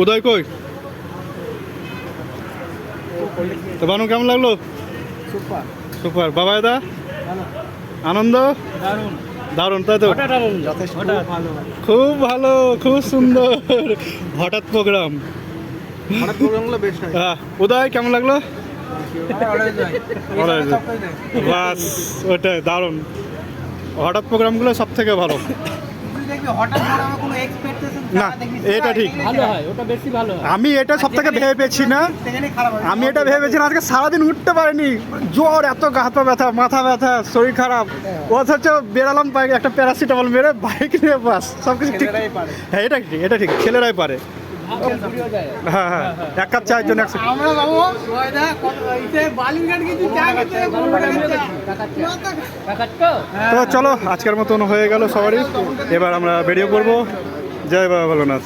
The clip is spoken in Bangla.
উদয় কই? তো বানু কেমন লাগলো? Super super. বাবা দা আনন্দ? দারুণ দারুণ, তাই তো? যথেষ্ট ভালো। খুব ভালো, খুব সুন্দর। হঠাৎ প্রোগ্রাম। হঠাৎ প্রোগ্রামগুলো বেশ হয়। উদয় কেমন লাগলো? অলওয়েজ বাস, ওটাই দারুণ। হঠাৎ প্রোগ্রামগুলো সব থেকে ভালো। হঠাৎ কোনো এক্সপেকটেশন না, এটা ঠিক। ভালো হয়, ওটা বেশি ভালো হয়। আমি এটা সব থেকে ভেবেছি না, আমি এটা ভেবেছিলাম আজকে সারাদিন উঠতে পারিনি, জ্বর, এত গা হাত পা ব্যথা, মাথা ব্যথা, শরীর খারাপ, অথচ বেরালাম বাইক একটা প্যারাসিটামল মেরে বাইক নিয়ে, বাস সব কিছু ঠিক। হ্যাঁ, এটা ঠিক, এটা ঠিক, ছেলেরাই পারে। হ্যাঁ হ্যাঁ, এক কাপ চায়ের জন্য আমরা বাবু বালুরঘাট কিছু চা খেতে তো চলো, আজকের মতন হয়ে গেল সবারই। এবার আমরা বেরিয়ে পড়বো। জয় বাবা ভোলানাথ।